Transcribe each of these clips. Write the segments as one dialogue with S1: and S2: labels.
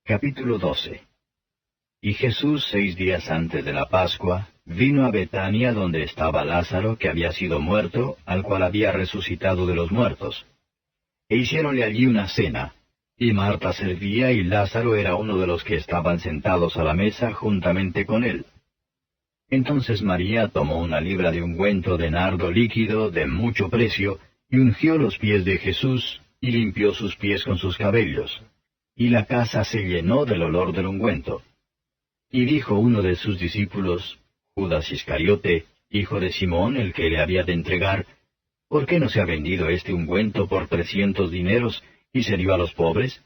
S1: Capítulo 12. Y Jesús, 6 días antes de la Pascua, vino a Betania donde estaba Lázaro, que había sido muerto, al cual había resucitado de los muertos. E hiciéronle allí una cena, y Marta servía, y Lázaro era uno de los que estaban sentados a la mesa juntamente con él. Entonces María tomó una libra de ungüento de nardo líquido de mucho precio, y ungió los pies de Jesús, y limpió sus pies con sus cabellos. Y la casa se llenó del olor del ungüento. Y dijo uno de sus discípulos, Judas Iscariote, hijo de Simón, el que le había de entregar, ¿por qué no se ha vendido este ungüento por 300 dineros y se dio a los pobres?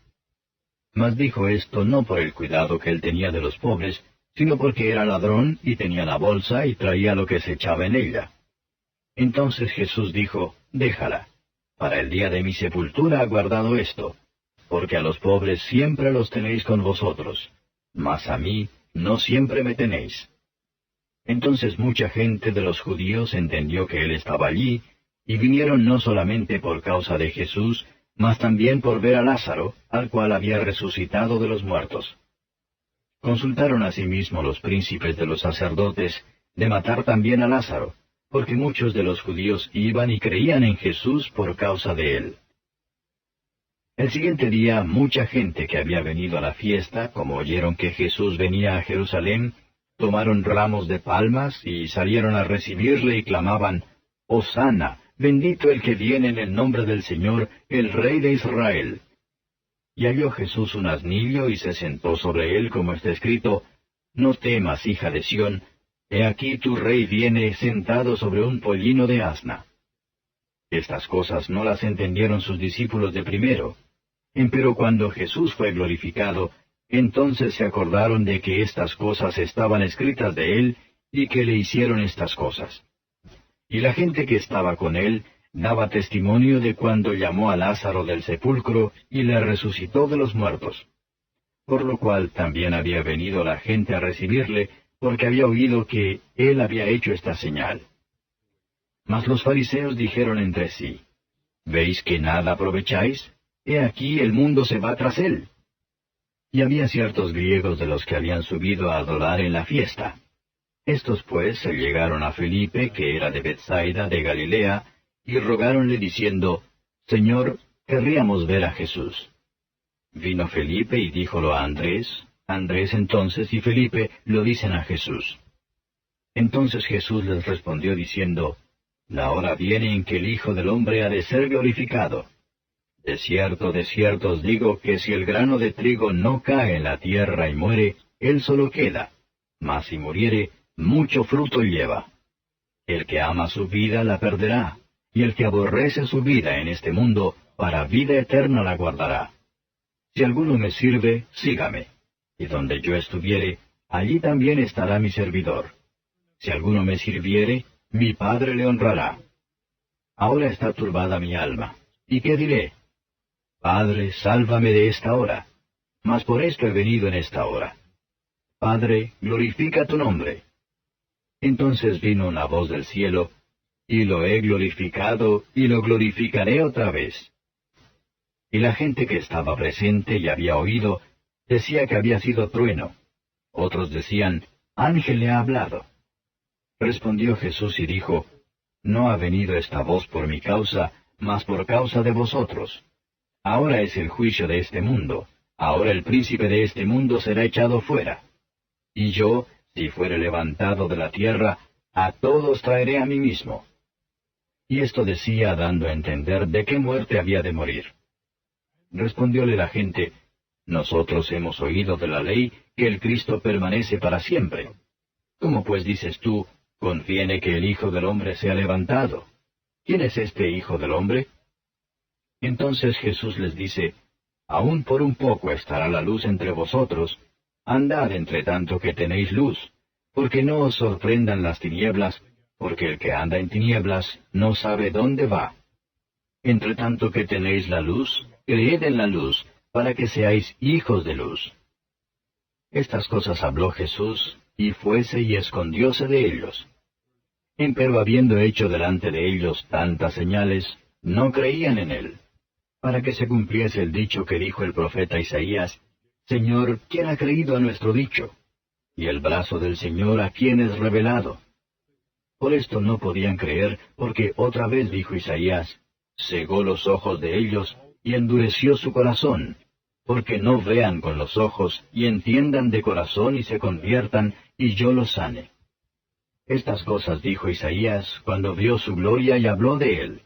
S1: Mas dijo esto no por el cuidado que él tenía de los pobres, sino porque era ladrón y tenía la bolsa y traía lo que se echaba en ella. Entonces Jesús dijo, déjala, para el día de mi sepultura ha guardado esto, porque a los pobres siempre los tenéis con vosotros, mas a mí no siempre me tenéis. Entonces mucha gente de los judíos entendió que él estaba allí, y vinieron no solamente por causa de Jesús, mas también por ver a Lázaro, al cual había resucitado de los muertos. Consultaron asimismo los príncipes de los sacerdotes de matar también a Lázaro, porque muchos de los judíos iban y creían en Jesús por causa de él. El siguiente día mucha gente que había venido a la fiesta, como oyeron que Jesús venía a Jerusalén, tomaron ramos de palmas y salieron a recibirle y clamaban, Hosana, bendito el que viene en el nombre del Señor, el Rey de Israel. Y halló Jesús un asnillo y se sentó sobre él, como está escrito, No temas, hija de Sión, he aquí tu rey viene sentado sobre un pollino de asna. Estas cosas no las entendieron sus discípulos de primero. Empero cuando Jesús fue glorificado, entonces se acordaron de que estas cosas estaban escritas de él, y que le hicieron estas cosas. Y la gente que estaba con él daba testimonio de cuando llamó a Lázaro del sepulcro y le resucitó de los muertos. Por lo cual también había venido la gente a recibirle, porque había oído que él había hecho esta señal. Mas los fariseos dijeron entre sí, ¿Veis que nada aprovecháis? He aquí el mundo se va tras él. Y había ciertos griegos de los que habían subido a adorar en la fiesta. Estos pues se llegaron a Felipe, que era de Bethsaida, de Galilea, y rogáronle diciendo, Señor, querríamos ver a Jesús. Vino Felipe y díjolo a Andrés. Andrés entonces y Felipe lo dicen a Jesús. Entonces Jesús les respondió diciendo, La hora viene en que el Hijo del Hombre ha de ser glorificado. De cierto os digo que si el grano de trigo no cae en la tierra y muere, él solo queda, mas si muriere, mucho fruto lleva. El que ama su vida la perderá, y el que aborrece su vida en este mundo, para vida eterna la guardará. Si alguno me sirve, sígame, y donde yo estuviere, allí también estará mi servidor. Si alguno me sirviere, mi Padre le honrará. Ahora está turbada mi alma, ¿y qué diré? Padre, sálvame de esta hora. Mas por esto he venido en esta hora. Padre, glorifica tu nombre. Entonces vino una voz del cielo, y lo he glorificado, y lo glorificaré otra vez. Y la gente que estaba presente y había oído, decía que había sido trueno. Otros decían, ángel le ha hablado. Respondió Jesús y dijo, No ha venido esta voz por mi causa, mas por causa de vosotros. Ahora es el juicio de este mundo. Ahora el príncipe de este mundo será echado fuera. Y yo, si fuere levantado de la tierra, a todos traeré a mí mismo. Y esto decía dando a entender de qué muerte había de morir. Respondióle la gente, Nosotros hemos oído de la ley que el Cristo permanece para siempre. ¿Cómo pues dices tú, conviene que el Hijo del Hombre sea levantado? ¿Quién es este Hijo del Hombre? Entonces Jesús les dice, Aún por un poco estará la luz entre vosotros, andad entre tanto que tenéis luz, porque no os sorprendan las tinieblas, porque el que anda en tinieblas no sabe dónde va. Entre tanto que tenéis la luz, creed en la luz, para que seáis hijos de luz. Estas cosas habló Jesús, y fuese y escondióse de ellos. Empero habiendo hecho delante de ellos tantas señales, no creían en él. Para que se cumpliese el dicho que dijo el profeta Isaías, Señor, ¿quién ha creído a nuestro dicho? Y el brazo del Señor, ¿a quién es revelado? Por esto no podían creer, porque otra vez dijo Isaías, cegó los ojos de ellos, y endureció su corazón, porque no vean con los ojos, y entiendan de corazón, y se conviertan, y yo los sane. Estas cosas dijo Isaías cuando vio su gloria y habló de él.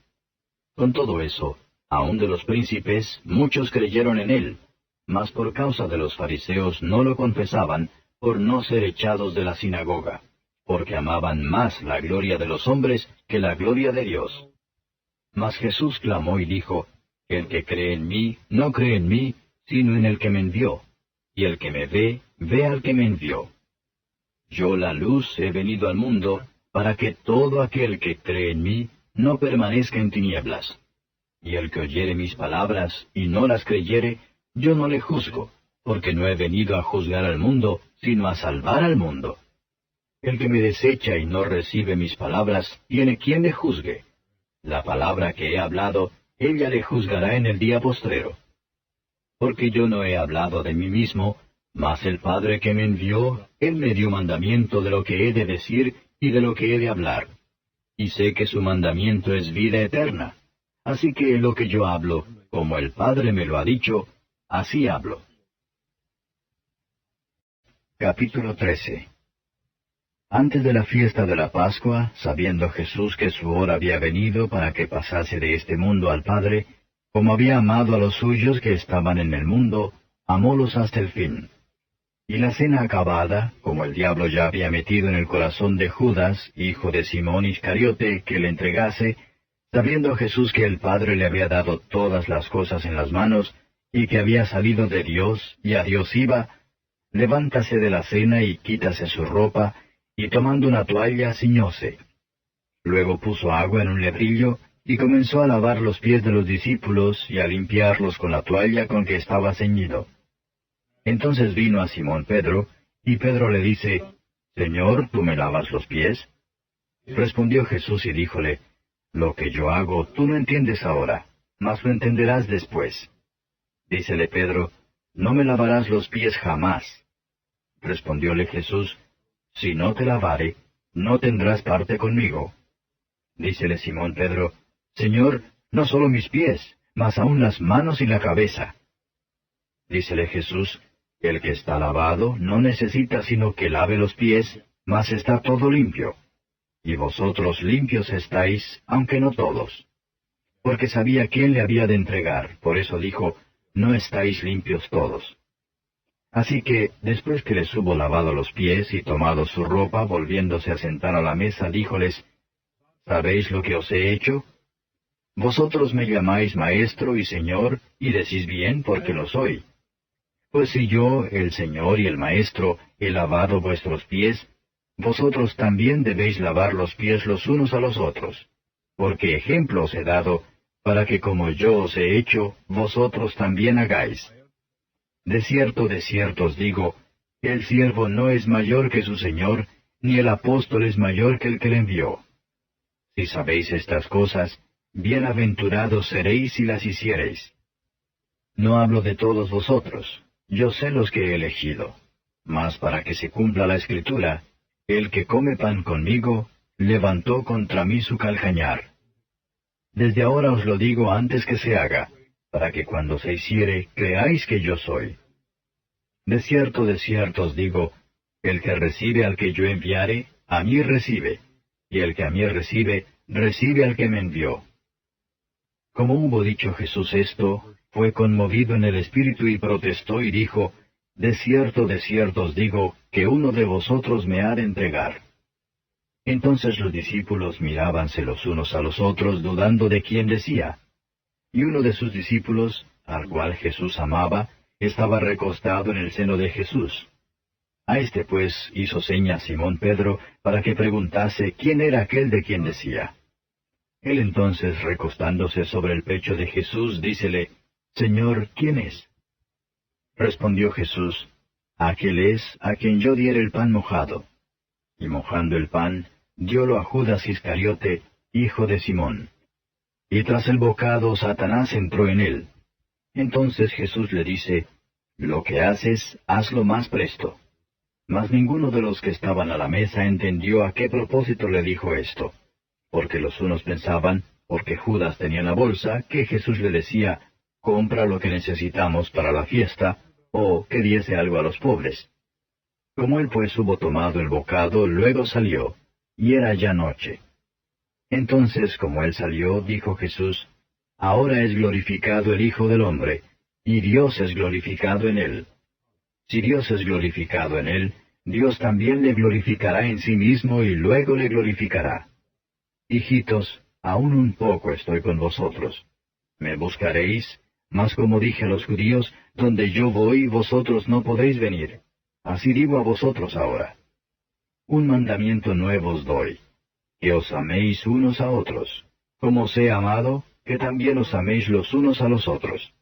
S1: Con todo eso, aun de los príncipes, muchos creyeron en él, mas por causa de los fariseos no lo confesaban, por no ser echados de la sinagoga, porque amaban más la gloria de los hombres que la gloria de Dios. Mas Jesús clamó y dijo, el que cree en mí, no cree en mí, sino en el que me envió, y el que me ve, ve al que me envió. Yo la luz he venido al mundo, para que todo aquel que cree en mí, no permanezca en tinieblas. Y el que oyere mis palabras, y no las creyere, yo no le juzgo, porque no he venido a juzgar al mundo, sino a salvar al mundo. El que me desecha y no recibe mis palabras, tiene quien le juzgue. La palabra que he hablado, ella le juzgará en el día postrero. Porque yo no he hablado de mí mismo, mas el Padre que me envió, Él me dio mandamiento de lo que he de decir y de lo que he de hablar. Y sé que su mandamiento es vida eterna. Así que lo que yo hablo, como el Padre me lo ha dicho, así hablo. Capítulo 13. Antes de la fiesta de la Pascua, sabiendo Jesús que su hora había venido para que pasase de este mundo al Padre, como había amado a los suyos que estaban en el mundo, amólos hasta el fin. Y la cena acabada, como el diablo ya había metido en el corazón de Judas, hijo de Simón Iscariote, que le entregase, sabiendo Jesús que el Padre le había dado todas las cosas en las manos, y que había salido de Dios, y a Dios iba, levántase de la cena y quítase su ropa, y tomando una toalla ciñóse. Luego puso agua en un lebrillo, y comenzó a lavar los pies de los discípulos, y a limpiarlos con la toalla con que estaba ceñido. Entonces vino a Simón Pedro, y Pedro le dice, Señor, ¿tú me lavas los pies? Respondió Jesús y díjole, Lo que yo hago tú no entiendes ahora, mas lo entenderás después. Dícele Pedro, No me lavarás los pies jamás. Respondióle Jesús, Si no te lavare, no tendrás parte conmigo. Dícele Simón Pedro, Señor, no solo mis pies, mas aun las manos y la cabeza. Dícele Jesús, El que está lavado no necesita sino que lave los pies, mas está todo limpio. Y vosotros limpios estáis, aunque no todos. Porque sabía quién le había de entregar, por eso dijo, No estáis limpios todos. Así que, después que les hubo lavado los pies y tomado su ropa, volviéndose a sentar a la mesa, díjoles, ¿Sabéis lo que os he hecho? Vosotros me llamáis Maestro y Señor, y decís bien porque lo soy. Pues si yo, el Señor y el Maestro, he lavado vuestros pies, vosotros también debéis lavar los pies los unos a los otros, porque ejemplo os he dado, para que como yo os he hecho, vosotros también hagáis. De cierto os digo, el siervo no es mayor que su Señor, ni el apóstol es mayor que el que le envió. Si sabéis estas cosas, bienaventurados seréis si las hiciereis. No hablo de todos vosotros, yo sé los que he elegido, mas para que se cumpla la Escritura, el que come pan conmigo, levantó contra mí su calcañar. Desde ahora os lo digo antes que se haga, para que cuando se hiciere, creáis que yo soy. De cierto os digo, el que recibe al que yo enviare, a mí recibe, y el que a mí recibe, recibe al que me envió. Como hubo dicho Jesús esto, fue conmovido en el espíritu y protestó y dijo, De cierto os digo, que uno de vosotros me ha de entregar. Entonces los discípulos mirábanse los unos a los otros, dudando de quién decía. Y uno de sus discípulos, al cual Jesús amaba, estaba recostado en el seno de Jesús. A este pues hizo seña Simón Pedro para que preguntase quién era aquel de quien decía. Él entonces, recostándose sobre el pecho de Jesús, dícele, Señor, ¿quién es? Respondió Jesús, Aquel es a quien yo diere el pan mojado. Y mojando el pan, diólo a Judas Iscariote, hijo de Simón. Y tras el bocado Satanás entró en él. Entonces Jesús le dice, Lo que haces, hazlo más presto. Mas ninguno de los que estaban a la mesa entendió a qué propósito le dijo esto, porque los unos pensaban, porque Judas tenía la bolsa, que Jesús le decía, compra lo que necesitamos para la fiesta, o que diese algo a los pobres. Como él pues hubo tomado el bocado, luego salió, y era ya noche. Entonces, como él salió, dijo Jesús, ahora es glorificado el Hijo del Hombre, y Dios es glorificado en él. Si Dios es glorificado en él, Dios también le glorificará en sí mismo y luego le glorificará. Hijitos, aún un poco estoy con vosotros. Me buscaréis, mas como dije a los judíos, donde yo voy, vosotros no podéis venir. Así digo a vosotros ahora. Un mandamiento nuevo os doy, que os améis unos a otros. Como os he amado, que también os améis los unos a los otros.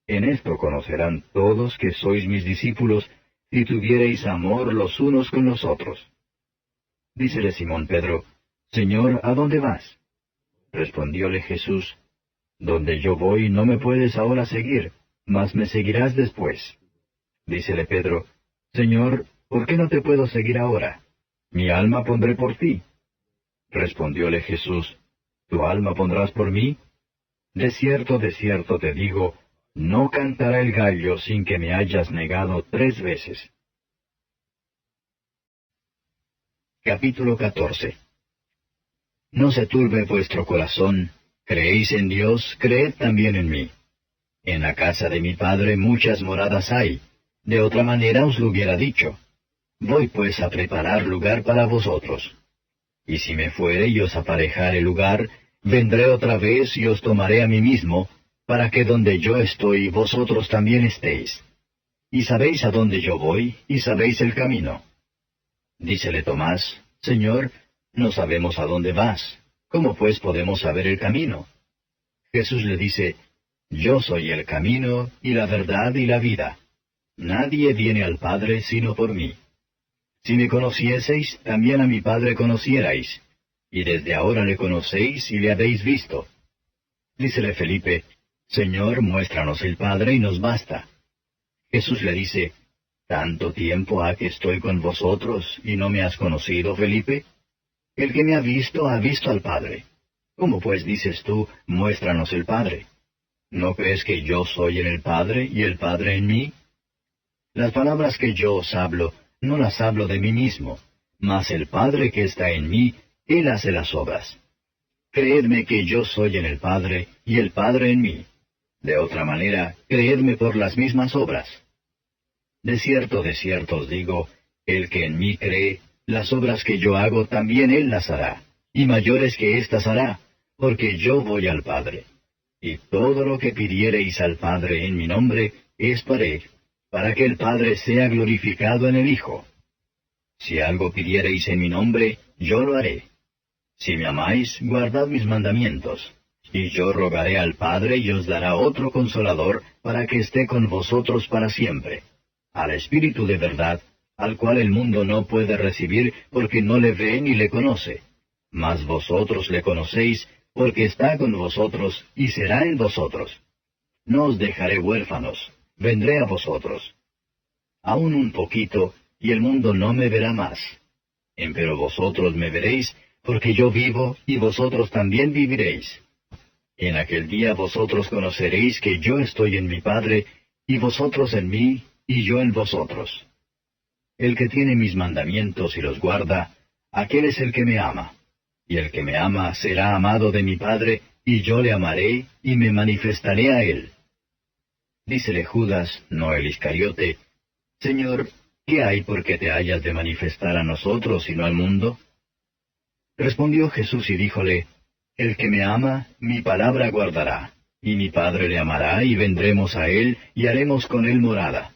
S1: En esto conocerán todos que sois mis discípulos, si tuviereis amor los unos con los otros. Dícele Simón Pedro, Señor, ¿a dónde vas? Respondióle Jesús, donde yo voy no me puedes ahora seguir, mas me seguirás después. Dícele Pedro, Señor, ¿por qué no te puedo seguir ahora? Mi alma pondré por ti. Respondióle Jesús, ¿tu alma pondrás por mí? De cierto te digo, no cantará el gallo sin que me hayas negado 3 veces. Capítulo 14. No se turbe vuestro corazón, creéis en Dios, creed también en mí. En la casa de mi Padre muchas moradas hay, de otra manera os lo hubiera dicho. Voy pues a preparar lugar para vosotros. Y si me fuere y os aparejare lugar, vendré otra vez y os tomaré a mí mismo, para que donde yo estoy vosotros también estéis. Y sabéis a dónde yo voy, y sabéis el camino. Dícele Tomás, Señor, no sabemos a dónde vas. ¿Cómo pues podemos saber el camino? Jesús le dice, Yo soy el camino, y la verdad, y la vida. Nadie viene al Padre sino por mí. Si me conocieseis, también a mi Padre conocierais, y desde ahora le conocéis y le habéis visto. Dícele Felipe, Señor, muéstranos el Padre y nos basta. Jesús le dice, ¿tanto tiempo ha que estoy con vosotros y no me has conocido, Felipe? El que me ha visto al Padre. ¿Cómo pues dices tú, muéstranos el Padre? ¿No crees que yo soy en el Padre y el Padre en mí? Las palabras que yo os hablo, no las hablo de mí mismo, mas el Padre que está en mí, Él hace las obras. Creedme que yo soy en el Padre y el Padre en mí. De otra manera, creedme por las mismas obras. De cierto os digo, el que en mí cree, las obras que yo hago también él las hará, y mayores que éstas hará, porque yo voy al Padre. Y todo lo que pidiereis al Padre en mi nombre, esto haré, para que el Padre sea glorificado en el Hijo. Si algo pidiereis en mi nombre, yo lo haré. Si me amáis, guardad mis mandamientos. Y yo rogaré al Padre y os dará otro Consolador, para que esté con vosotros para siempre. Al Espíritu de verdad, al cual el mundo no puede recibir, porque no le ve ni le conoce. Mas vosotros le conocéis, porque está con vosotros y será en vosotros. No os dejaré huérfanos, vendré a vosotros. Aún un poquito, y el mundo no me verá más. Empero vosotros me veréis, porque yo vivo, y vosotros también viviréis. En aquel día vosotros conoceréis que yo estoy en mi Padre, y vosotros en mí, y yo en vosotros. El que tiene mis mandamientos y los guarda, aquel es el que me ama. Y el que me ama será amado de mi Padre, y yo le amaré, y me manifestaré a él. Dícele Judas, no el Iscariote, Señor, ¿qué hay por qué te hayas de manifestar a nosotros y no al mundo? Respondió Jesús y díjole, El que me ama, mi palabra guardará, y mi Padre le amará, y vendremos a él, y haremos con él morada.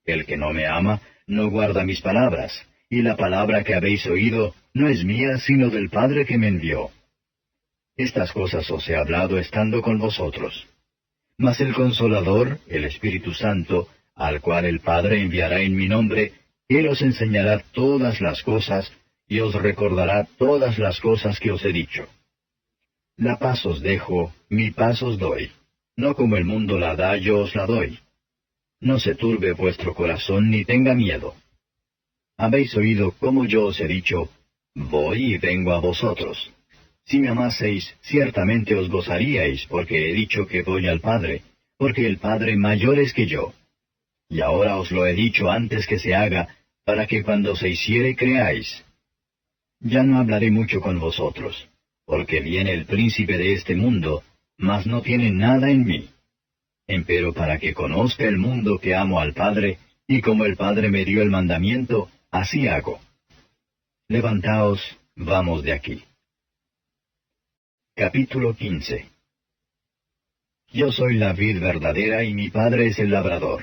S1: El que no me ama, no guarda mis palabras, y la palabra que habéis oído no es mía, sino del Padre que me envió. Estas cosas os he hablado estando con vosotros. Mas el Consolador, el Espíritu Santo, al cual el Padre enviará en mi nombre, Él os enseñará todas las cosas, y os recordará todas las cosas que os he dicho. La paz os dejo, mi paz os doy. No como el mundo la da, yo os la doy. No se turbe vuestro corazón ni tenga miedo. Habéis oído cómo yo os he dicho, voy y vengo a vosotros. Si me amaseis, ciertamente os gozaríais, porque he dicho que voy al Padre, porque el Padre mayor es que yo. Y ahora os lo he dicho antes que se haga, para que cuando se hiciere creáis. Ya no hablaré mucho con vosotros, porque viene el príncipe de este mundo, mas no tiene nada en mí. Empero para que conozca el mundo que amo al Padre, y como el Padre me dio el mandamiento, así hago. Levantaos, vamos de aquí. Capítulo 15. Yo soy la vid verdadera y mi Padre es el labrador.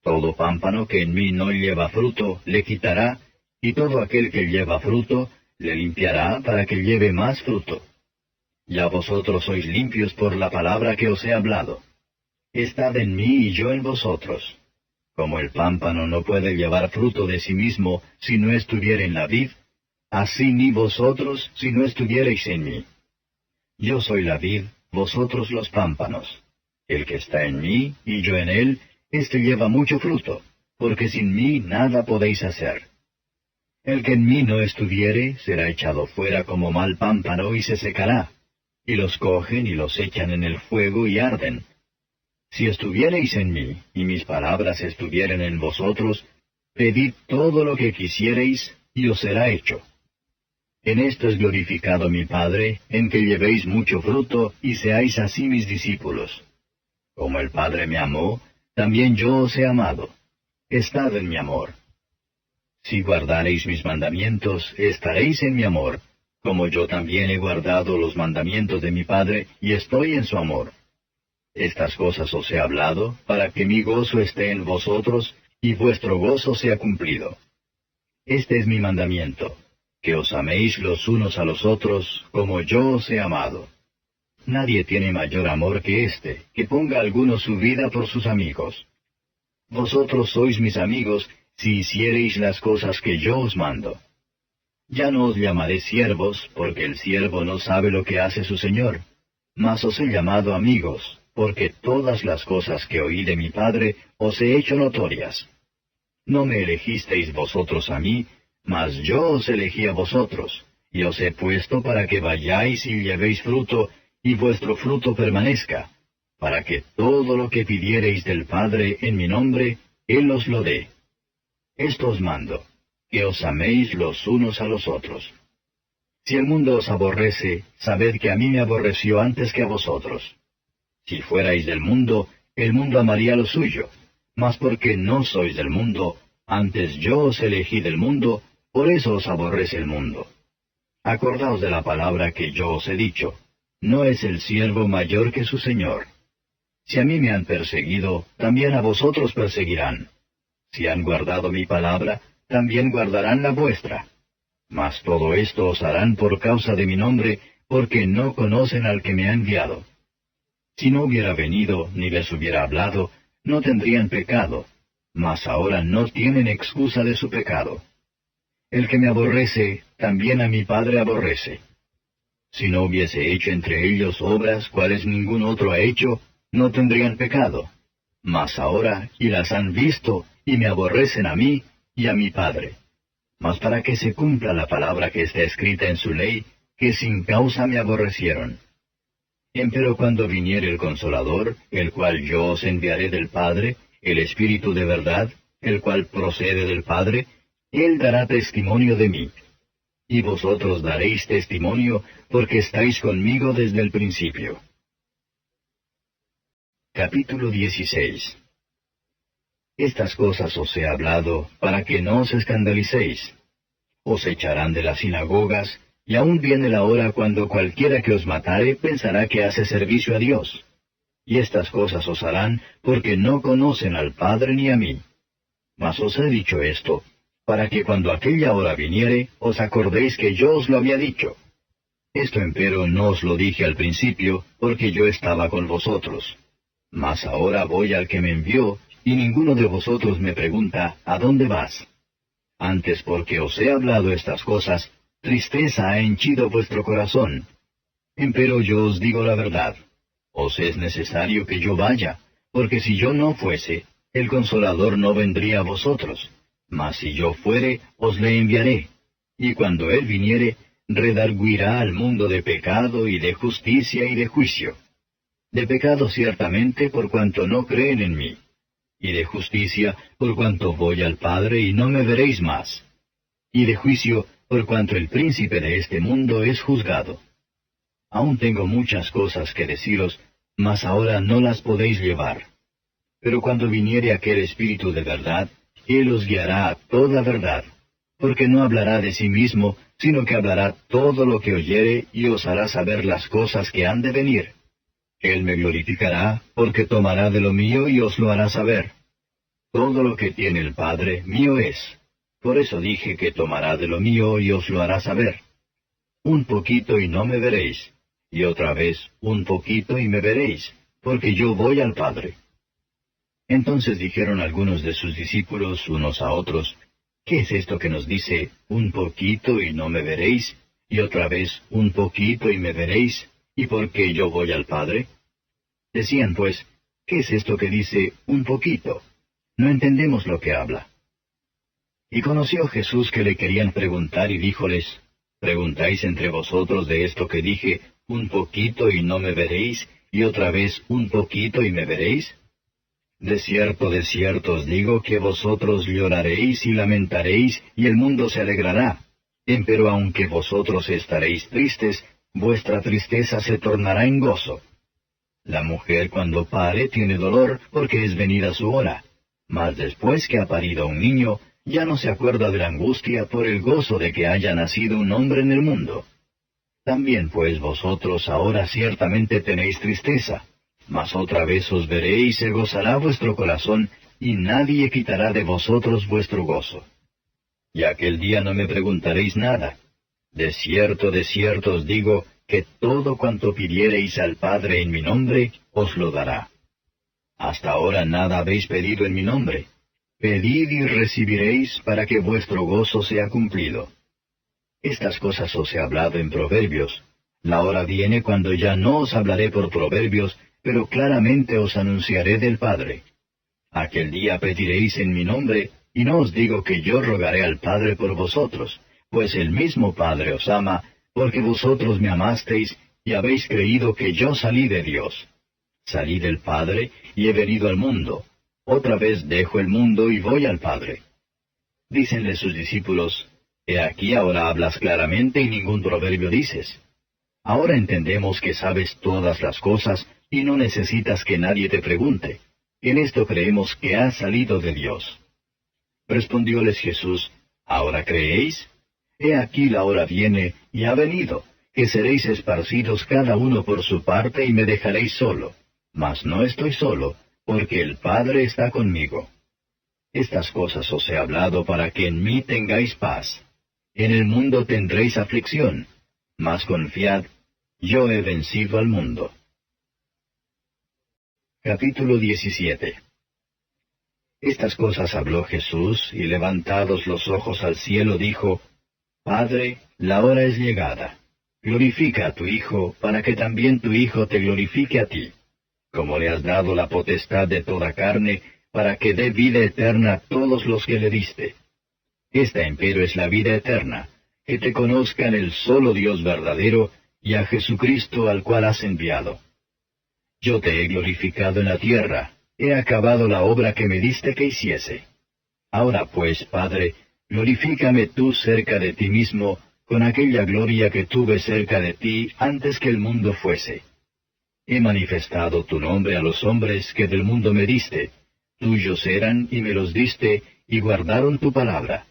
S1: Todo pámpano que en mí no lleva fruto, le quitará, y todo aquel que lleva fruto, le limpiará para que lleve más fruto. Ya vosotros sois limpios por la palabra que os he hablado. Estad en mí y yo en vosotros. Como el pámpano no puede llevar fruto de sí mismo si no estuviera en la vid, así ni vosotros si no estuviereis en mí. Yo soy la vid, vosotros los pámpanos. El que está en mí y yo en él, éste lleva mucho fruto, porque sin mí nada podéis hacer. El que en mí no estuviere será echado fuera como mal pámpano y se secará, y los cogen y los echan en el fuego y arden. Si estuviereis en mí, y mis palabras estuvieren en vosotros, pedid todo lo que quisiereis, y os será hecho. En esto es glorificado mi Padre, en que llevéis mucho fruto, y seáis así mis discípulos. Como el Padre me amó, también yo os he amado. Estad en mi amor. Si guardareis mis mandamientos, estaréis en mi amor, como yo también he guardado los mandamientos de mi Padre, y estoy en su amor. Estas cosas os he hablado, para que mi gozo esté en vosotros, y vuestro gozo sea cumplido. Este es mi mandamiento, que os améis los unos a los otros, como yo os he amado. Nadie tiene mayor amor que este, que ponga alguno su vida por sus amigos. Vosotros sois mis amigos, si hiciereis las cosas que yo os mando. Ya no os llamaré siervos, porque el siervo no sabe lo que hace su señor, mas os he llamado amigos, porque todas las cosas que oí de mi Padre os he hecho notorias. No me elegisteis vosotros a mí, mas yo os elegí a vosotros, y os he puesto para que vayáis y llevéis fruto, y vuestro fruto permanezca, para que todo lo que pidiereis del Padre en mi nombre, Él os lo dé. Esto os mando, que os améis los unos a los otros. Si el mundo os aborrece, sabed que a mí me aborreció antes que a vosotros. Si fuerais del mundo, el mundo amaría lo suyo, mas porque no sois del mundo, antes yo os elegí del mundo, por eso os aborrece el mundo. Acordaos de la palabra que yo os he dicho, no es el siervo mayor que su señor. Si a mí me han perseguido, también a vosotros perseguirán. Si han guardado mi palabra, también guardarán la vuestra. Mas todo esto os harán por causa de mi nombre, porque no conocen al que me ha enviado. Si no hubiera venido, ni les hubiera hablado, no tendrían pecado, mas ahora no tienen excusa de su pecado. El que me aborrece, también a mi Padre aborrece. Si no hubiese hecho entre ellos obras cuales ningún otro ha hecho, no tendrían pecado. Mas ahora, y las han visto, y me aborrecen a mí, y a mi Padre. Mas para que se cumpla la palabra que está escrita en su ley, que sin causa me aborrecieron. Empero cuando viniere el Consolador, el cual yo os enviaré del Padre, el Espíritu de verdad, el cual procede del Padre, Él dará testimonio de mí. Y vosotros daréis testimonio, porque estáis conmigo desde el principio. Capítulo 16. Estas cosas os he hablado, para que no os escandalicéis. Os echarán de las sinagogas, y aún viene la hora cuando cualquiera que os matare pensará que hace servicio a Dios. Y estas cosas os harán, porque no conocen al Padre ni a mí. Mas os he dicho esto, para que cuando aquella hora viniere, os acordéis que yo os lo había dicho. Esto empero no os lo dije al principio, porque yo estaba con vosotros. Mas ahora voy al que me envió, y ninguno de vosotros me pregunta, ¿a dónde vas? Antes porque os he hablado estas cosas, tristeza ha henchido vuestro corazón. Empero yo os digo la verdad. Os es necesario que yo vaya, porque si yo no fuese, el Consolador no vendría a vosotros, mas si yo fuere, os le enviaré. Y cuando Él viniere, redarguirá al mundo de pecado y de justicia y de juicio. De pecado ciertamente por cuanto no creen en mí, y de justicia por cuanto voy al Padre y no me veréis más, y de juicio por cuanto el príncipe de este mundo es juzgado. Aún tengo muchas cosas que deciros, mas ahora no las podéis llevar. Pero cuando viniere aquel Espíritu de verdad, Él os guiará a toda verdad, porque no hablará de sí mismo, sino que hablará todo lo que oyere y os hará saber las cosas que han de venir. Él me glorificará, porque tomará de lo mío y os lo hará saber. Todo lo que tiene el Padre, mío es. Por eso dije que tomará de lo mío y os lo hará saber. Un poquito y no me veréis, y otra vez un poquito y me veréis, porque yo voy al Padre. Entonces dijeron algunos de sus discípulos unos a otros, ¿qué es esto que nos dice, un poquito y no me veréis, y otra vez un poquito y me veréis, y porque yo voy al Padre? Decían pues, ¿qué es esto que dice, un poquito? No entendemos lo que habla. Y conoció Jesús que le querían preguntar y díjoles, ¿preguntáis entre vosotros de esto que dije, un poquito y no me veréis, y otra vez un poquito y me veréis? De cierto os digo que vosotros lloraréis y lamentaréis, y el mundo se alegrará. Empero aunque vosotros estaréis tristes, vuestra tristeza se tornará en gozo. La mujer cuando pare tiene dolor, porque es venida su hora. Mas después que ha parido un niño, ya no se acuerda de la angustia por el gozo de que haya nacido un hombre en el mundo. También pues vosotros ahora ciertamente tenéis tristeza, mas otra vez os veré y se gozará vuestro corazón, y nadie quitará de vosotros vuestro gozo. Y aquel día no me preguntaréis nada. De cierto os digo, que todo cuanto pidiereis al Padre en mi nombre, os lo dará. Hasta ahora nada habéis pedido en mi nombre. Pedid y recibiréis para que vuestro gozo sea cumplido. Estas cosas os he hablado en proverbios. La hora viene cuando ya no os hablaré por proverbios, pero claramente os anunciaré del Padre. Aquel día pediréis en mi nombre, y no os digo que yo rogaré al Padre por vosotros, pues el mismo Padre os ama, porque vosotros me amasteis, y habéis creído que yo salí de Dios. Salí del Padre, y he venido al mundo. Otra vez dejo el mundo y voy al Padre. Dícenle sus discípulos, He aquí ahora hablas claramente y ningún proverbio dices. Ahora entendemos que sabes todas las cosas, y no necesitas que nadie te pregunte. En esto creemos que has salido de Dios. Respondióles Jesús, ¿ahora creéis? He aquí la hora viene, y ha venido, que seréis esparcidos cada uno por su parte y me dejaréis solo. Mas no estoy solo, porque el Padre está conmigo. Estas cosas os he hablado para que en mí tengáis paz. En el mundo tendréis aflicción, mas confiad, yo he vencido al mundo. Capítulo 17. Estas cosas habló Jesús, y levantados los ojos al cielo dijo, Padre, la hora es llegada. Glorifica a tu Hijo, para que también tu Hijo te glorifique a ti, como le has dado la potestad de toda carne, para que dé vida eterna a todos los que le diste. Esta empero es la vida eterna, que te conozcan el solo Dios verdadero, y a Jesucristo al cual has enviado. Yo te he glorificado en la tierra, he acabado la obra que me diste que hiciese. Ahora pues, Padre, glorifícame tú cerca de ti mismo, con aquella gloria que tuve cerca de ti antes que el mundo fuese. He manifestado tu nombre a los hombres que del mundo me diste. Tuyos eran y me los diste, y guardaron tu palabra.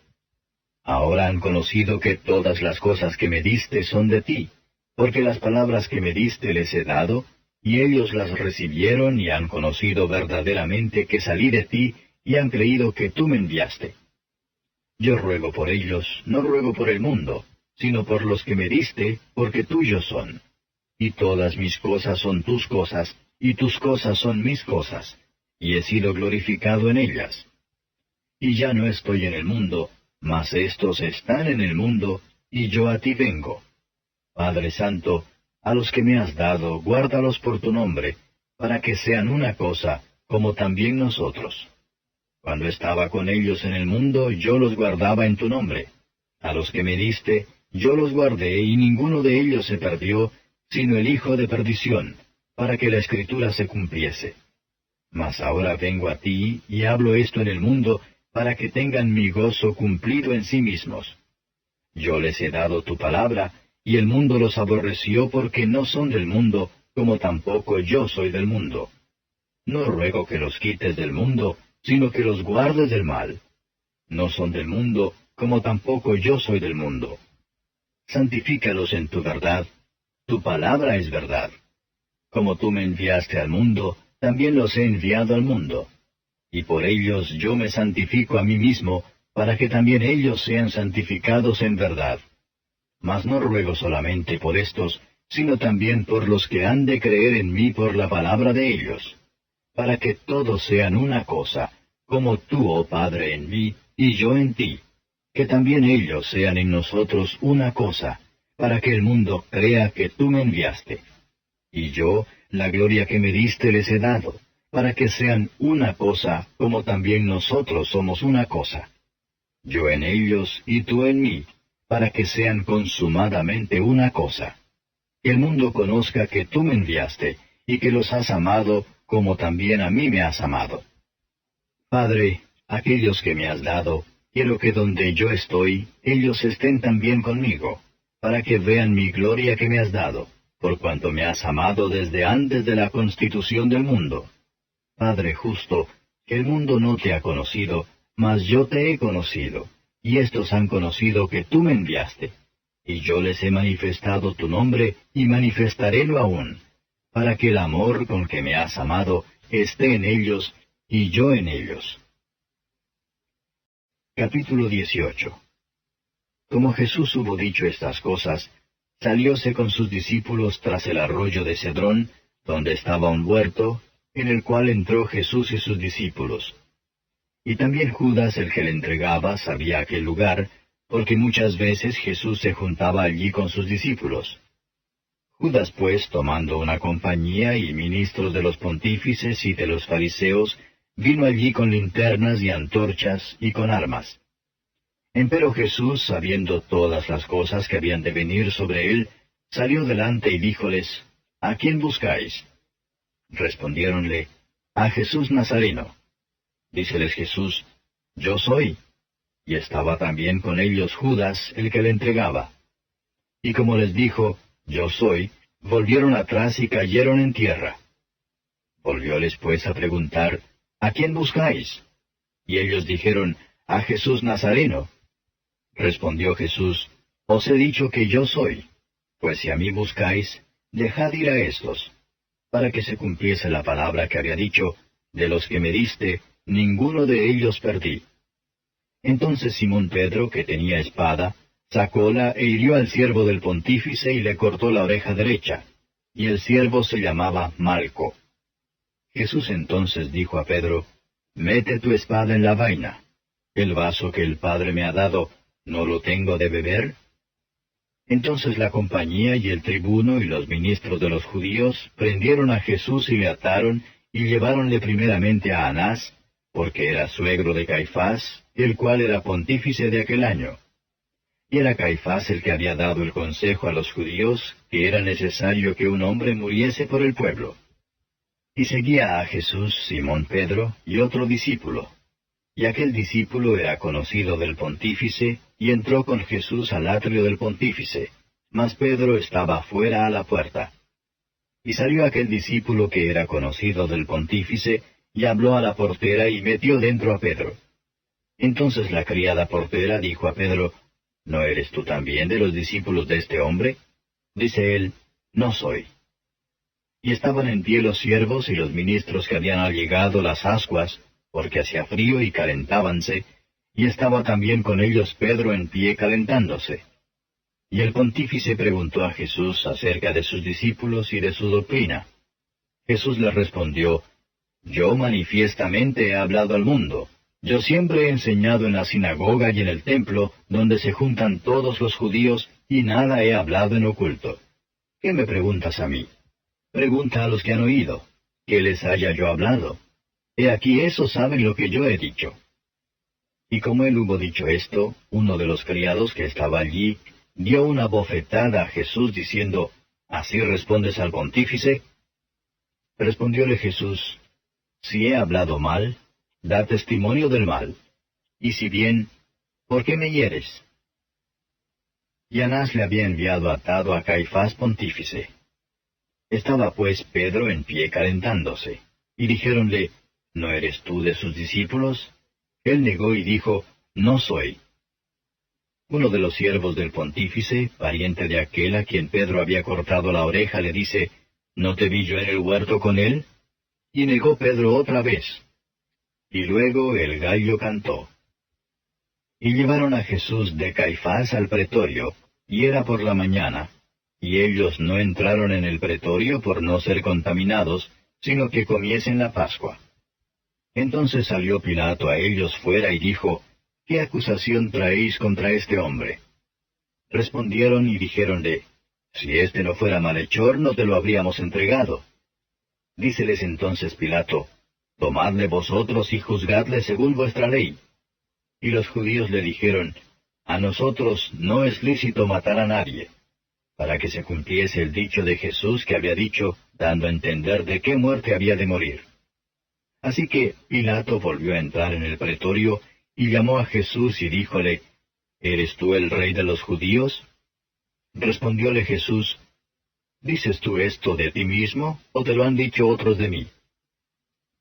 S1: Ahora han conocido que todas las cosas que me diste son de ti, porque las palabras que me diste les he dado, y ellos las recibieron y han conocido verdaderamente que salí de ti, y han creído que tú me enviaste. Yo ruego por ellos, no ruego por el mundo, sino por los que me diste, porque tuyos son. Y todas mis cosas son tus cosas, y tus cosas son mis cosas, y he sido glorificado en ellas. Y ya no estoy en el mundo, mas éstos están en el mundo, y yo a ti vengo. Padre Santo, a los que me has dado, guárdalos por tu nombre, para que sean una cosa, como también nosotros. Cuando estaba con ellos en el mundo, yo los guardaba en tu nombre. A los que me diste, yo los guardé, y ninguno de ellos se perdió, sino el hijo de perdición, para que la Escritura se cumpliese. Mas ahora vengo a ti, y hablo esto en el mundo, para que tengan mi gozo cumplido en sí mismos. Yo les he dado tu palabra, y el mundo los aborreció porque no son del mundo, como tampoco yo soy del mundo. No ruego que los quites del mundo, sino que los guardes del mal. No son del mundo, como tampoco yo soy del mundo. Santifícalos en tu verdad. Tu palabra es verdad. Como tú me enviaste al mundo, también los he enviado al mundo. Y por ellos yo me santifico a mí mismo, para que también ellos sean santificados en verdad. Mas no ruego solamente por estos, sino también por los que han de creer en mí por la palabra de ellos, para que todos sean una cosa, como tú, oh Padre, en mí, y yo en ti, que también ellos sean en nosotros una cosa, para que el mundo crea que tú me enviaste. Y yo, la gloria que me diste les he dado, para que sean una cosa, como también nosotros somos una cosa. Yo en ellos y tú en mí, para que sean consumadamente una cosa. Que el mundo conozca que tú me enviaste, y que los has amado, como también a mí me has amado. Padre, aquellos que me has dado, quiero que donde yo estoy, ellos estén también conmigo, para que vean mi gloria que me has dado, por cuanto me has amado desde antes de la constitución del mundo. Padre justo, que el mundo no te ha conocido, mas yo te he conocido, y éstos han conocido que tú me enviaste. Y yo les he manifestado tu nombre, y manifestarélo aún, para que el amor con que me has amado esté en ellos, y yo en ellos. Capítulo 18. Como Jesús hubo dicho estas cosas, salióse con sus discípulos tras el arroyo de Cedrón, donde estaba un huerto, en el cual entró Jesús y sus discípulos. Y también Judas, el que le entregaba, sabía aquel lugar, porque muchas veces Jesús se juntaba allí con sus discípulos. Judas, pues, tomando una compañía y ministros de los pontífices y de los fariseos, vino allí con linternas y antorchas y con armas. Empero Jesús, sabiendo todas las cosas que habían de venir sobre él, salió delante y díjoles, ¿A quién buscáis? Respondiéronle, A Jesús Nazareno. Díceles Jesús, Yo soy. Y estaba también con ellos Judas, el que le entregaba. Y como les dijo, Yo soy, volvieron atrás y cayeron en tierra. Volvióles pues a preguntar, ¿A quién buscáis? Y ellos dijeron, A Jesús Nazareno. Respondió Jesús, Os he dicho que yo soy. Pues si a mí buscáis, dejad ir a éstos, para que se cumpliese la palabra que había dicho, de los que me diste, ninguno de ellos perdí. Entonces Simón Pedro, que tenía espada, sacóla e hirió al siervo del pontífice y le cortó la oreja derecha, y el siervo se llamaba Malco. Jesús entonces dijo a Pedro, Mete tu espada en la vaina. El vaso que el Padre me ha dado, ¿no lo tengo de beber? Entonces la compañía y el tribuno y los ministros de los judíos prendieron a Jesús y le ataron, y lleváronle primeramente a Anás, porque era suegro de Caifás, el cual era pontífice de aquel año. Y era Caifás el que había dado el consejo a los judíos que era necesario que un hombre muriese por el pueblo. Y seguía a Jesús Simón Pedro y otro discípulo. Y aquel discípulo era conocido del pontífice, y entró con Jesús al atrio del pontífice, mas Pedro estaba fuera a la puerta. Y salió aquel discípulo que era conocido del pontífice, y habló a la portera y metió dentro a Pedro. Entonces la criada portera dijo a Pedro, ¿No eres tú también de los discípulos de este hombre? Dice él, No soy. Y estaban en pie los siervos y los ministros que habían allegado las ascuas, porque hacía frío y calentábanse, y estaba también con ellos Pedro en pie calentándose. Y el pontífice preguntó a Jesús acerca de sus discípulos y de su doctrina. Jesús le respondió, Yo manifiestamente he hablado al mundo. Yo siempre he enseñado en la sinagoga y en el templo, donde se juntan todos los judíos, y nada he hablado en oculto. ¿Qué me preguntas a mí? Pregunta a los que han oído. ¿Qué les haya yo hablado? He aquí esos saben lo que yo he dicho. Y como él hubo dicho esto, uno de los criados que estaba allí dio una bofetada a Jesús diciendo, ¿Así respondes al pontífice? Respondióle Jesús, Si he hablado mal, da testimonio del mal. Y si bien, ¿por qué me hieres? Y Anás le había enviado atado a Caifás pontífice. Estaba pues Pedro en pie calentándose, y dijéronle, ¿No eres tú de sus discípulos? Él negó y dijo, No soy. Uno de los siervos del pontífice, pariente de aquel a quien Pedro había cortado la oreja, le dice, ¿No te vi yo en el huerto con él? Y negó Pedro otra vez. Y luego el gallo cantó. Y llevaron a Jesús de Caifás al pretorio, y era por la mañana, y ellos no entraron en el pretorio por no ser contaminados, sino que comiesen la Pascua. Entonces salió Pilato a ellos fuera y dijo, ¿Qué acusación traéis contra este hombre? Respondieron y dijéronle, Si éste no fuera malhechor, no te lo habríamos entregado. Díceles entonces Pilato, Tomadle vosotros y juzgadle según vuestra ley. Y los judíos le dijeron, A nosotros no es lícito matar a nadie, para que se cumpliese el dicho de Jesús que había dicho, dando a entender de qué muerte había de morir. Así que Pilato volvió a entrar en el pretorio, y llamó a Jesús y díjole, ¿Eres tú el rey de los judíos? Respondióle Jesús, ¿Dices tú esto de ti mismo, o te lo han dicho otros de mí?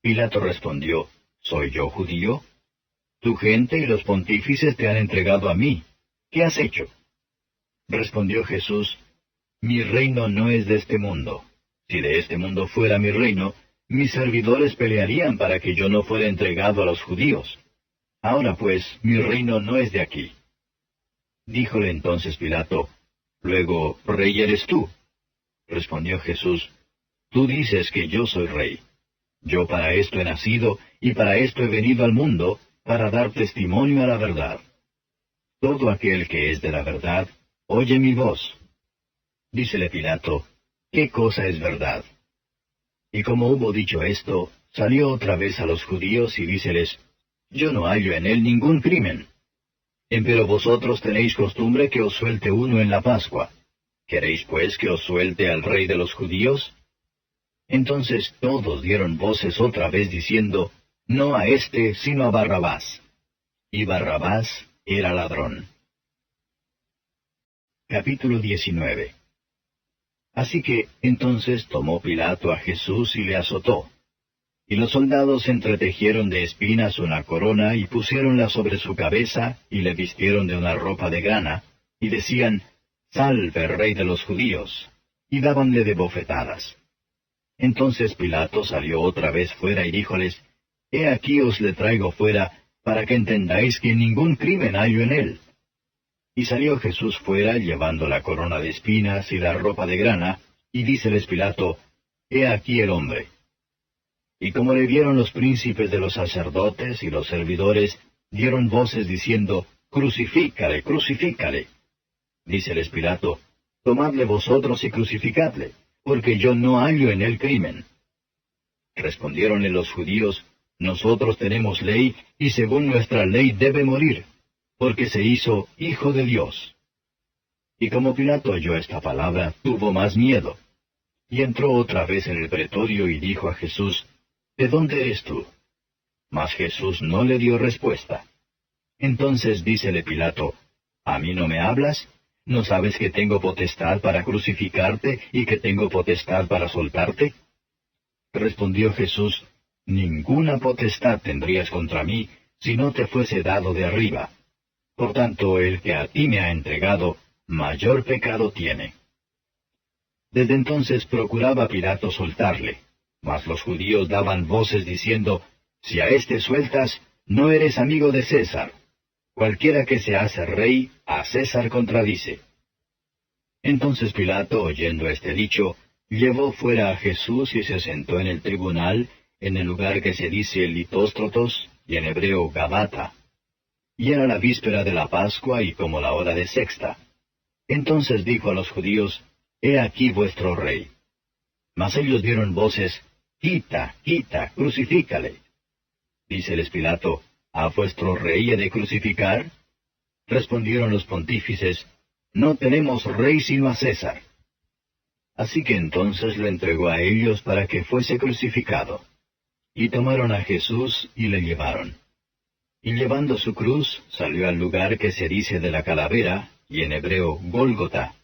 S1: Pilato respondió, ¿Soy yo judío? Tu gente y los pontífices te han entregado a mí. ¿Qué has hecho? Respondió Jesús, Mi reino no es de este mundo. Si de este mundo fuera mi reino, mis servidores pelearían para que yo no fuera entregado a los judíos. Ahora pues, mi reino no es de aquí. Díjole entonces Pilato, Luego, ¿rey eres tú? Respondió Jesús, Tú dices que yo soy rey. Yo para esto he nacido, y para esto he venido al mundo, para dar testimonio a la verdad. Todo aquel que es de la verdad, oye mi voz. Dícele Pilato, ¿qué cosa es verdad? Y como hubo dicho esto, salió otra vez a los judíos y díceles, Yo no hallo en él ningún crimen. Empero vosotros tenéis costumbre que os suelte uno en la Pascua. ¿Queréis pues que os suelte al rey de los judíos? Entonces todos dieron voces otra vez diciendo, No a éste, sino a Barrabás. Y Barrabás era ladrón. Capítulo 19. Así que entonces tomó Pilato a Jesús y le azotó. Y los soldados entretejieron de espinas una corona y pusiéronla sobre su cabeza y le vistieron de una ropa de grana, y decían, Salve, rey de los judíos, y dábanle de bofetadas. Entonces Pilato salió otra vez fuera y díjoles, He aquí os le traigo fuera, para que entendáis que ningún crimen hallo en él. Y salió Jesús fuera, llevando la corona de espinas y la ropa de grana, y díceles Pilato, He aquí el hombre. Y como le vieron los príncipes de los sacerdotes y los servidores, dieron voces diciendo, Crucifícale, crucifícale. Díceles Pilato, Tomadle vosotros y crucificadle, porque yo no hallo en él crimen. Respondiéronle los judíos, Nosotros tenemos ley, y según nuestra ley debe morir, porque se hizo Hijo de Dios. Y como Pilato oyó esta palabra, tuvo más miedo. Y entró otra vez en el pretorio y dijo a Jesús, ¿De dónde eres tú? Mas Jesús no le dio respuesta. Entonces dícele Pilato, ¿A mí no me hablas? ¿No sabes que tengo potestad para crucificarte y que tengo potestad para soltarte? Respondió Jesús, Ninguna potestad tendrías contra mí, si no te fuese dado de arriba. Por tanto, el que a ti me ha entregado, mayor pecado tiene. Desde entonces procuraba Pilato soltarle, mas los judíos daban voces diciendo, Si a éste sueltas, no eres amigo de César. Cualquiera que se hace rey, a César contradice. Entonces Pilato, oyendo este dicho, llevó fuera a Jesús y se sentó en el tribunal, en el lugar que se dice Litóstrotos, y en hebreo Gabata. Y era la víspera de la Pascua y como la hora de sexta. Entonces dijo a los judíos, He aquí vuestro rey. Mas ellos dieron voces, Quita, quita, crucifícale. Díceles Pilato, ¿a vuestro rey he de crucificar? Respondieron los pontífices, No tenemos rey sino a César. Así que entonces lo entregó a ellos para que fuese crucificado. Y tomaron a Jesús y le llevaron. Y llevando su cruz, salió al lugar que se dice de la calavera, y en hebreo Gólgota,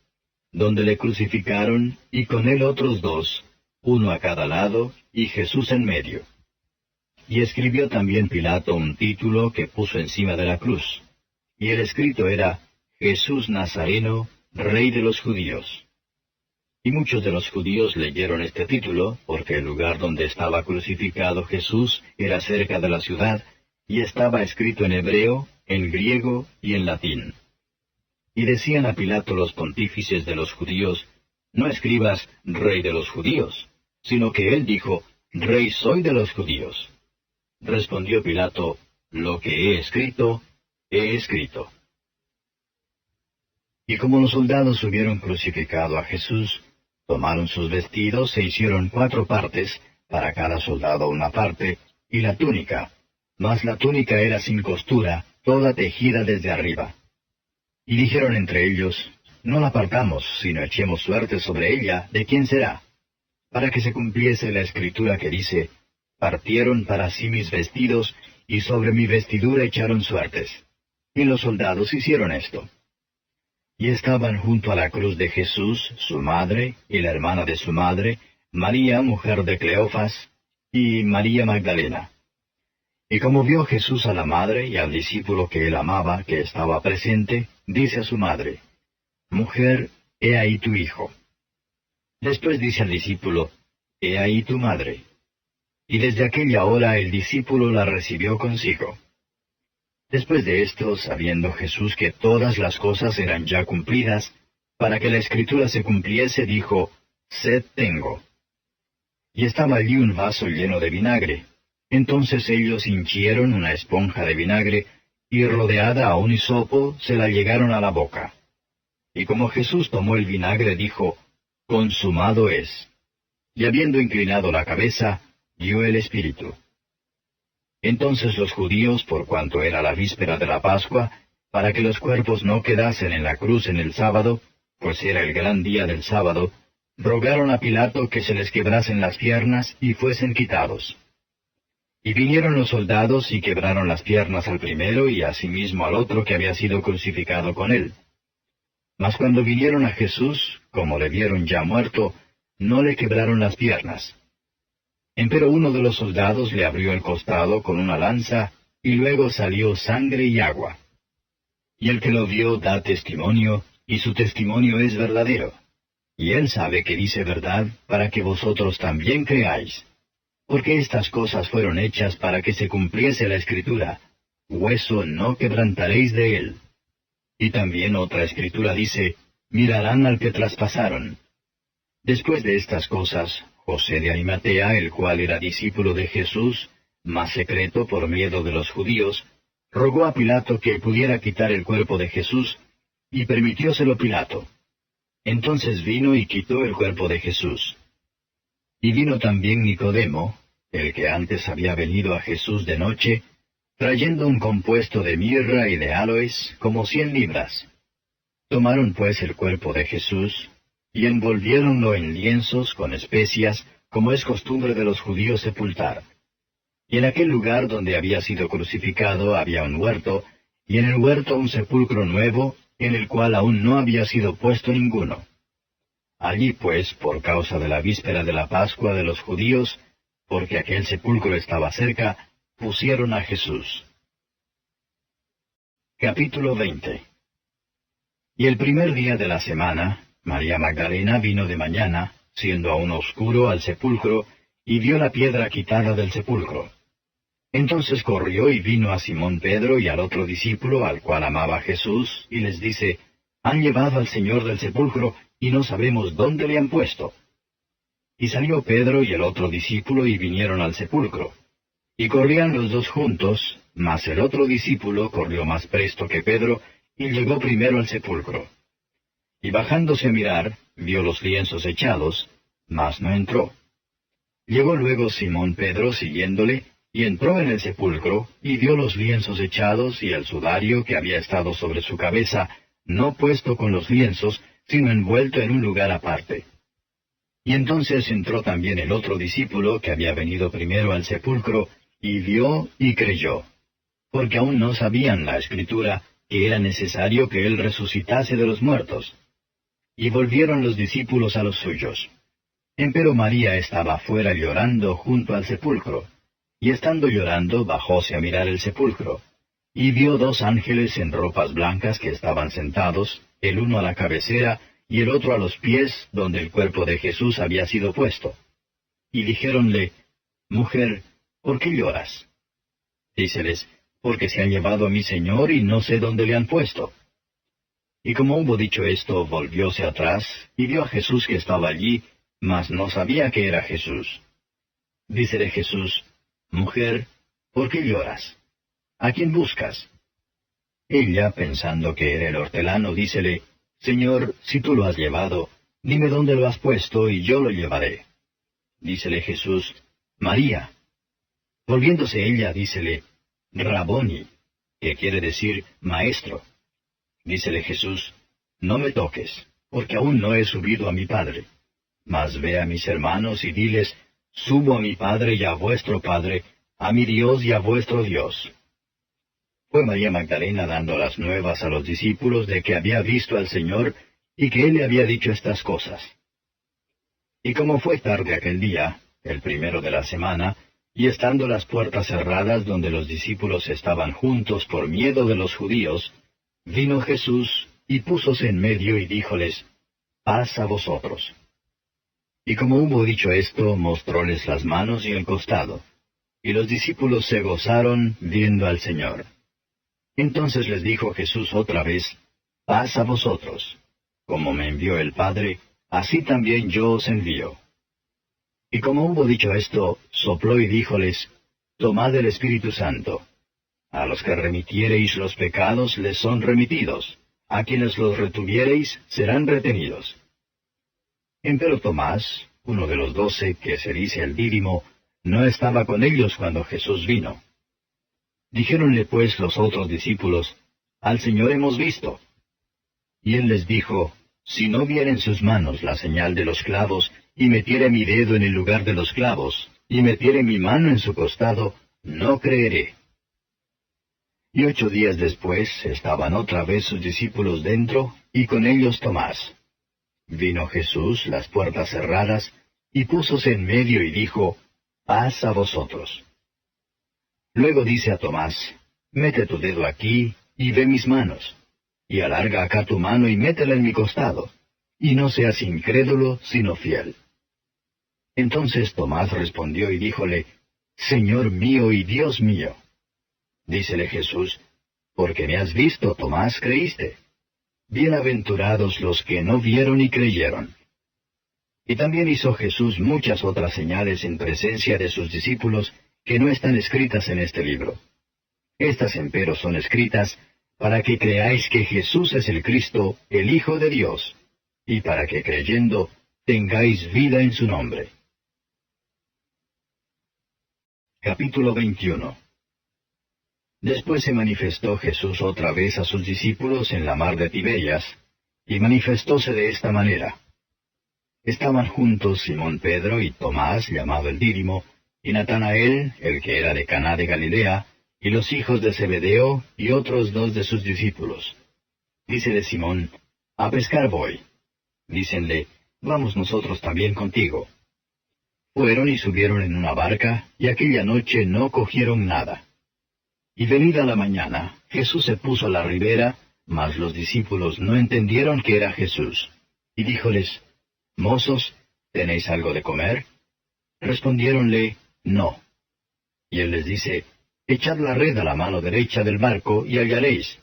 S1: donde le crucificaron, y con él otros dos, uno a cada lado, y Jesús en medio. Y escribió también Pilato un título que puso encima de la cruz. Y el escrito era, Jesús Nazareno, Rey de los Judíos. Y muchos de los judíos leyeron este título, porque el lugar donde estaba crucificado Jesús era cerca de la ciudad, y estaba escrito en hebreo, en griego y en latín. Y decían a Pilato los pontífices de los judíos, No escribas Rey de los Judíos, sino que él dijo, Rey soy de los judíos. Respondió Pilato, Lo que he escrito, he escrito. Y como los soldados hubieron crucificado a Jesús, tomaron sus vestidos e hicieron 4 partes, para cada soldado una parte, y la túnica, mas la túnica era sin costura, toda tejida desde arriba. Y dijeron entre ellos, No la partamos, sino echemos suerte sobre ella, ¿de quién será? Para que se cumpliese la escritura que dice, Partieron para sí mis vestidos, y sobre mi vestidura echaron suertes. Y los soldados hicieron esto. Y estaban junto a la cruz de Jesús, su madre, y la hermana de su madre, María, mujer de Cleofas, y María Magdalena. Y como vio Jesús a la madre y al discípulo que él amaba, que estaba presente, dice a su madre, Mujer, he ahí tu hijo. Después dice al discípulo, He ahí tu madre. Y desde aquella hora el discípulo la recibió consigo. Después de esto, sabiendo Jesús que todas las cosas eran ya cumplidas, para que la escritura se cumpliese, dijo, Sed tengo. Y estaba allí un vaso lleno de vinagre. Entonces ellos hinchieron una esponja de vinagre, y rodeada a un hisopo, se la llegaron a la boca. Y como Jesús tomó el vinagre, dijo, Consumado es. Y habiendo inclinado la cabeza, dio el Espíritu. Entonces los judíos, por cuanto era la víspera de la Pascua, para que los cuerpos no quedasen en la cruz en el sábado, pues era el gran día del sábado, rogaron a Pilato que se les quebrasen las piernas y fuesen quitados. Y vinieron los soldados y quebraron las piernas al primero y asimismo al otro que había sido crucificado con él. Mas cuando vinieron a Jesús, como le vieron ya muerto, no le quebraron las piernas. Empero uno de los soldados le abrió el costado con una lanza, y luego salió sangre y agua. Y el que lo vio da testimonio, y su testimonio es verdadero. Y él sabe que dice verdad, para que vosotros también creáis. Porque estas cosas fueron hechas para que se cumpliese la Escritura, hueso no quebrantaréis de él. Y también otra Escritura dice, mirarán al que traspasaron. Después de estas cosas, José de Arimatea, el cual era discípulo de Jesús, mas secreto por miedo de los judíos, rogó a Pilato que pudiera quitar el cuerpo de Jesús, y permitióselo Pilato. Entonces vino y quitó el cuerpo de Jesús. Y vino también Nicodemo, el que antes había venido a Jesús de noche, trayendo un compuesto de mirra y de áloes, como 100 libras. Tomaron pues el cuerpo de Jesús, y envolviéronlo en lienzos con especias, como es costumbre de los judíos sepultar. Y en aquel lugar donde había sido crucificado había un huerto, y en el huerto un sepulcro nuevo, en el cual aún no había sido puesto ninguno. Allí pues, por causa de la víspera de la Pascua de los judíos, porque aquel sepulcro estaba cerca, pusieron a Jesús. Capítulo 20. Y el primer día de la semana, María Magdalena vino de mañana, siendo aún oscuro, al sepulcro, y vio la piedra quitada del sepulcro. Entonces corrió y vino a Simón Pedro y al otro discípulo, al cual amaba Jesús, y les dice, Han llevado al Señor del sepulcro, y no sabemos dónde le han puesto. Y salió Pedro y el otro discípulo y vinieron al sepulcro. Y corrían los dos juntos, mas el otro discípulo corrió más presto que Pedro, y llegó primero al sepulcro. Y bajándose a mirar, vio los lienzos echados, mas no entró. Llegó luego Simón Pedro siguiéndole, Y entró en el sepulcro, y vio los lienzos echados y el sudario que había estado sobre su cabeza, no puesto con los lienzos, sino envuelto en un lugar aparte. Y entonces entró también el otro discípulo que había venido primero al sepulcro, y vio y creyó, porque aún no sabían la Escritura que era necesario que él resucitase de los muertos. Y volvieron los discípulos a los suyos. Empero María estaba fuera llorando junto al sepulcro. Y estando llorando, bajóse a mirar el sepulcro, y vio dos ángeles en ropas blancas que estaban sentados, el uno a la cabecera, y el otro a los pies, donde el cuerpo de Jesús había sido puesto. Y dijéronle, Mujer, ¿por qué lloras? Díceles, Porque se han llevado a mi Señor, y no sé dónde le han puesto. Y como hubo dicho esto, volvióse atrás, y vio a Jesús que estaba allí, mas no sabía que era Jesús. Dícele Jesús, Mujer, ¿por qué lloras? ¿A quién buscas? Ella, pensando que era el hortelano, dícele, Señor, si tú lo has llevado, dime dónde lo has puesto, y yo lo llevaré. Dícele Jesús, María. Volviéndose ella, dícele, Raboni, que quiere decir maestro. Dícele Jesús, No me toques, porque aún no he subido a mi Padre. Mas ve a mis hermanos y diles, Subo a mi Padre y a vuestro Padre, a mi Dios y a vuestro Dios. Fue María Magdalena dando las nuevas a los discípulos de que había visto al Señor y que Él le había dicho estas cosas. Y como fue tarde aquel día, el primero de la semana, y estando las puertas cerradas donde los discípulos estaban juntos por miedo de los judíos, vino Jesús y púsose en medio y díjoles, Paz a vosotros. Y como hubo dicho esto, mostróles las manos y el costado. Y los discípulos se gozaron viendo al Señor. Entonces les dijo Jesús otra vez, Paz a vosotros. Como me envió el Padre, así también yo os envío. Y como hubo dicho esto, sopló y díjoles, Tomad el Espíritu Santo. A los que remitiereis los pecados les son remitidos, a quienes los retuviereis serán retenidos. Empero Tomás, uno de los 12, que se dice el Dídimo, no estaba con ellos cuando Jesús vino. Dijéronle pues los otros discípulos, Al Señor hemos visto. Y él les dijo, Si no viera en sus manos la señal de los clavos, y metiere mi dedo en el lugar de los clavos, y metiere mi mano en su costado, no creeré. Y 8 días después estaban otra vez sus discípulos dentro, y con ellos Tomás. Vino Jesús, las puertas cerradas, y púsose en medio y dijo, Paz a vosotros. Luego dice a Tomás, Mete tu dedo aquí, y ve mis manos, y alarga acá tu mano y métela en mi costado, y no seas incrédulo, sino fiel. Entonces Tomás respondió y díjole, Señor mío y Dios mío. Dícele Jesús, Porque me has visto, Tomás, creíste. Bienaventurados los que no vieron y creyeron. Y también hizo Jesús muchas otras señales en presencia de sus discípulos que no están escritas en este libro. Estas empero son escritas para que creáis que Jesús es el Cristo, el Hijo de Dios, y para que creyendo tengáis vida en su nombre. Capítulo 21. Después se manifestó Jesús otra vez a sus discípulos en la mar de Tiberias, y manifestóse de esta manera. Estaban juntos Simón Pedro y Tomás, llamado el Dídimo, y Natanael, el que era de Caná de Galilea, y los hijos de Zebedeo, y otros 2 de sus discípulos. Dícele Simón, A pescar voy. Dícenle, Vamos nosotros también contigo. Fueron y subieron en una barca, y aquella noche no cogieron nada. Y venida la mañana, Jesús se puso a la ribera, mas los discípulos no entendieron que era Jesús. Y díjoles, Mozos, ¿tenéis algo de comer? Respondiéronle, No. Y él les dice, Echad la red a la mano derecha del barco y hallaréis.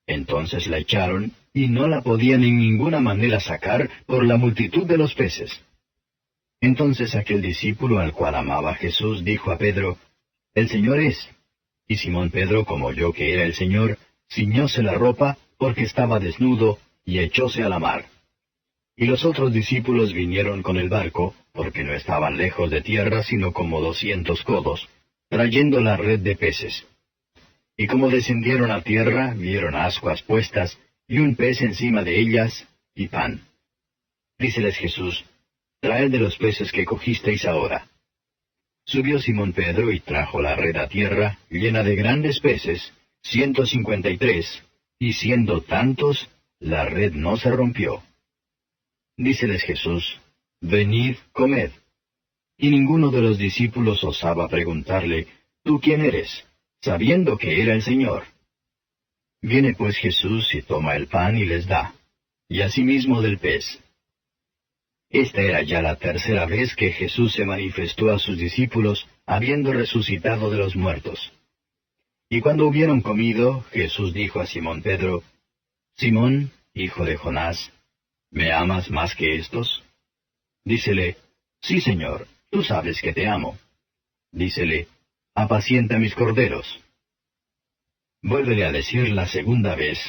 S1: Entonces la echaron, y no la podían en ninguna manera sacar por la multitud de los peces. Entonces aquel discípulo al cual amaba Jesús dijo a Pedro, El Señor es. Y Simón Pedro, como oyó que era el Señor, ciñóse la ropa, porque estaba desnudo, y echóse a la mar. Y los otros discípulos vinieron con el barco, porque no estaban lejos de tierra, sino como 200 codos, trayendo la red de peces. Y como descendieron a tierra, vieron ascuas puestas, y un pez encima de ellas, y pan. Díceles Jesús, traed de los peces que cogisteis ahora. Subió Simón Pedro y trajo la red a tierra, llena de grandes peces, 153, y siendo tantos, la red no se rompió. Díceles Jesús, venid, comed. Y ninguno de los discípulos osaba preguntarle, ¿tú quién eres?, sabiendo que era el Señor. Viene pues Jesús y toma el pan y les da, y asimismo del pez. Esta era ya la tercera vez que Jesús se manifestó a sus discípulos, habiendo resucitado de los muertos. Y cuando hubieron comido, Jesús dijo a Simón Pedro, Simón, hijo de Jonás, ¿me amas más que estos? Dícele, sí, Señor, tú sabes que te amo. Dícele, apacienta mis corderos. Vuélvele a decir la segunda vez,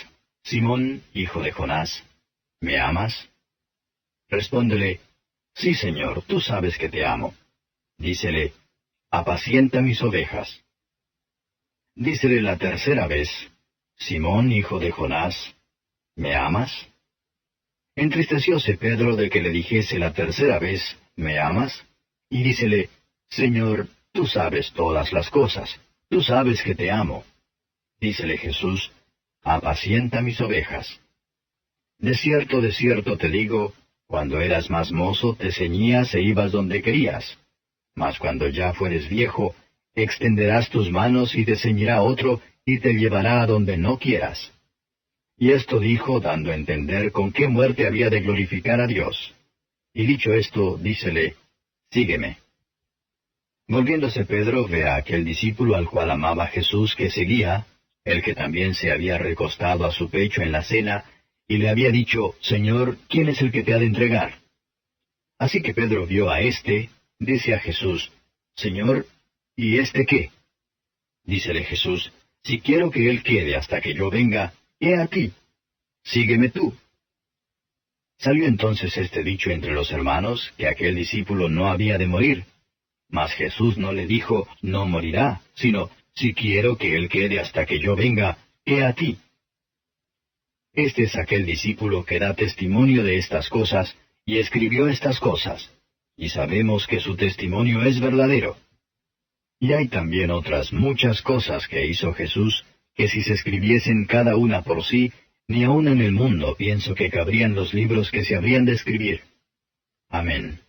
S1: Simón, hijo de Jonás, ¿me amas? Respóndele, sí, Señor, tú sabes que te amo. Dícele, apacienta mis ovejas. Dícele la tercera vez, Simón, hijo de Jonás, ¿me amas? Entristecióse Pedro de que le dijese la tercera vez, ¿me amas? Y dícele, Señor, tú sabes todas las cosas, tú sabes que te amo. Dícele Jesús, apacienta mis ovejas. De cierto te digo, cuando eras más mozo te ceñías e ibas donde querías. Mas cuando ya fueres viejo, extenderás tus manos y te ceñirá otro, y te llevará a donde no quieras. Y esto dijo, dando a entender con qué muerte había de glorificar a Dios. Y dicho esto, dícele, sígueme. Volviéndose Pedro ve a aquel discípulo al cual amaba Jesús que seguía, el que también se había recostado a su pecho en la cena, y le había dicho, Señor, ¿quién es el que te ha de entregar? Así que Pedro vio a éste, dice a Jesús, Señor, ¿y éste qué? Dícele Jesús, si quiero que él quede hasta que yo venga, he aquí, sígueme tú. Salió entonces este dicho entre los hermanos, que aquel discípulo no había de morir. Mas Jesús no le dijo, no morirá, sino, si quiero que él quede hasta que yo venga, he a ti. Este es aquel discípulo que da testimonio de estas cosas, y escribió estas cosas, y sabemos que su testimonio es verdadero. Y hay también otras muchas cosas que hizo Jesús, que si se escribiesen cada una por sí, ni aun en el mundo pienso que cabrían los libros que se habrían de escribir. Amén.